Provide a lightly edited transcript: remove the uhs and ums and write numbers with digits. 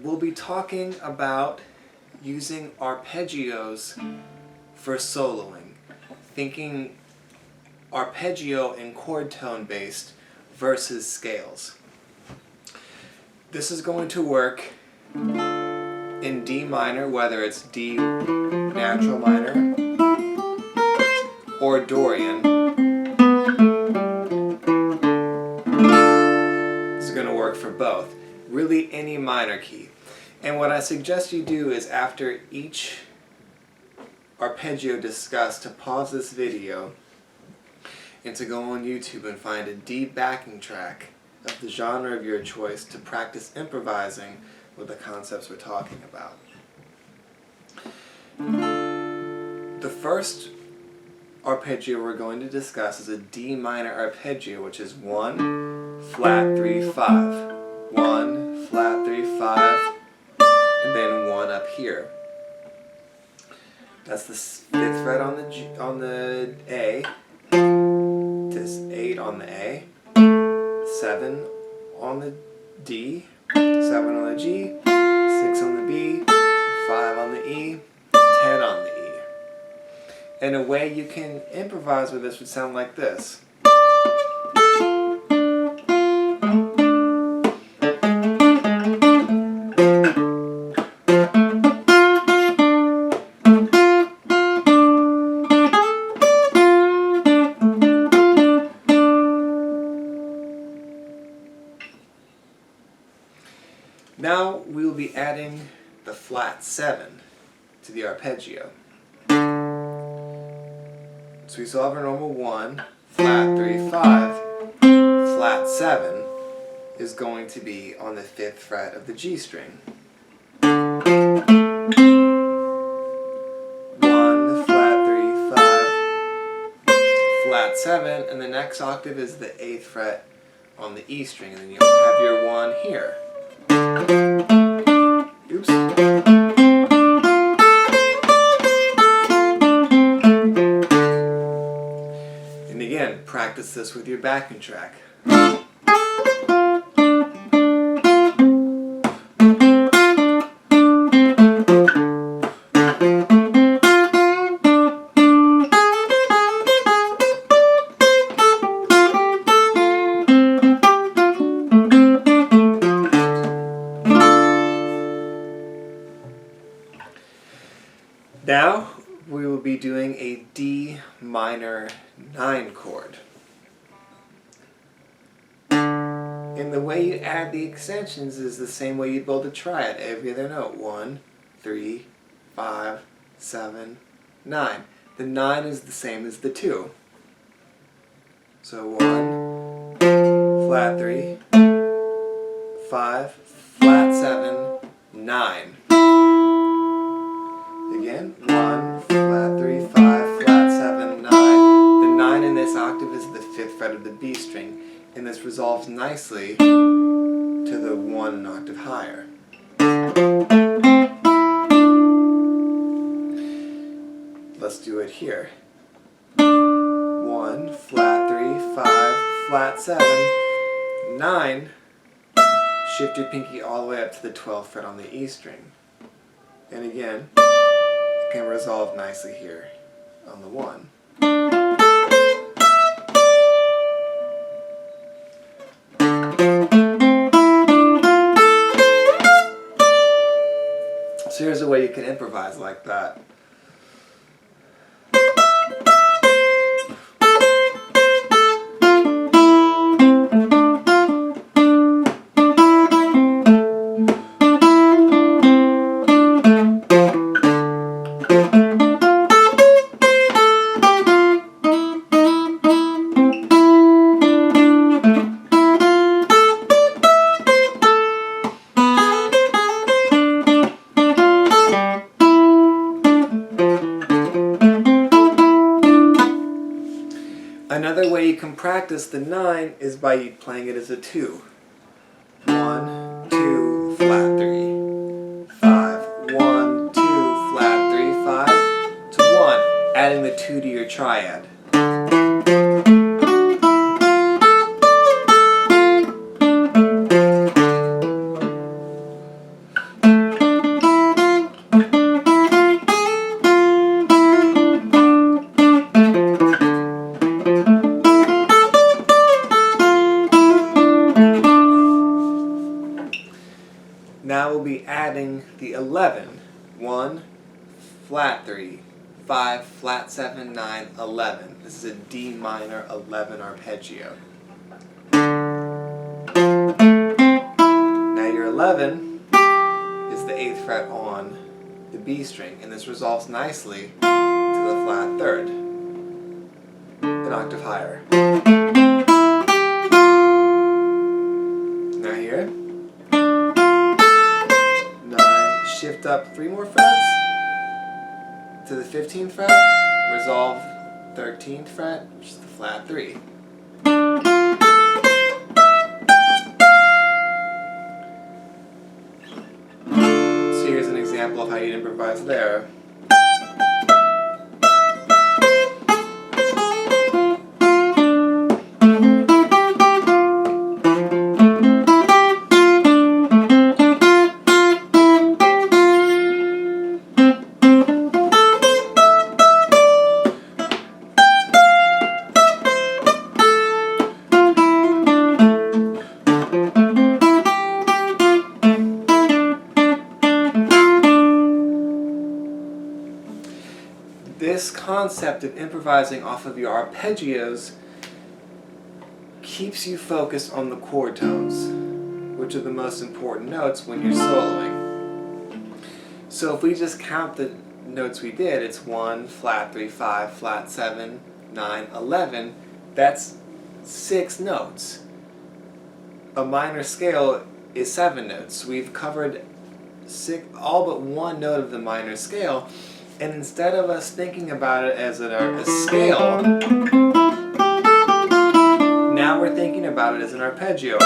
we'll be talking about using arpeggios for soloing, thinking arpeggio and chord tone based versus scales. This is going to work in D minor, whether it's D natural minor or Dorian. This is going to work for both. Really any minor key. And what I suggest you do is after each arpeggio discussed to pause this video and to go on YouTube and find a D backing track of the genre of your choice to practice improvising with the concepts we're talking about. The first arpeggio we're going to discuss is a D minor arpeggio, which is 1, flat, 3, 5. 1, flat, 3, 5, and then 1 up here. That's the 5th fret on the A, this 8 on the A, 7 on the D, 7 on the G, 6 on the B, 5 on the E, 10 on the E. And a way you can improvise with this would sound like this. Now we will be adding the flat 7 to the arpeggio. So we still have our normal 1, flat, 3, 5, flat 7 is going to be on the 5th fret of the G string. 1, flat, 3, 5, flat 7, and the next octave is the 8th fret on the E string, and then you'll have your 1 here. Oops. And again, practice this with your backing track. Now we will be doing a D minor 9 chord. And the way you add the extensions is the same way you'd build a triad. Every other note. 1, 3, 5, 7, 9. The 9 is the same as the 2. So 1, flat 3, 5, flat 7, 9. Again, 1, flat 3, 5, flat 7, 9. The 9 in this octave is the 5th fret of the B string, and this resolves nicely to the 1 an octave higher. Let's do it here. 1, flat 3, 5, flat 7, 9. Shift your pinky all the way up to the 12th fret on the E string. And again, can resolve nicely here on the 1. So here's a way you can improvise like that. Another way you can practice the 9 is by playing it as a 2. 1, 2, flat 3, 5, 1, 2, flat 3, 5, to 1, adding the 2 to your triad. Now we'll be adding the 11. 1, flat 3, 5, flat 7, 9, 11. This is a D minor 11 arpeggio. Now your 11 is the 8th fret on the B string, and this resolves nicely to the flat 3rd, an octave higher. Now here, 9, shift up 3 more frets to the 15th fret, resolve 13th fret, which is the flat 3. So here's an example of how you'd improvise there. This concept of improvising off of your arpeggios keeps you focused on the chord tones, which are the most important notes when you're soloing. So if we just count the notes we did, it's 1, flat 3, 5, flat 7, 9, 11. That's 6 notes. A minor scale is 7 notes. We've covered all but one note of the minor scale. And instead of us thinking about it as a scale, now we're thinking about it as an arpeggio.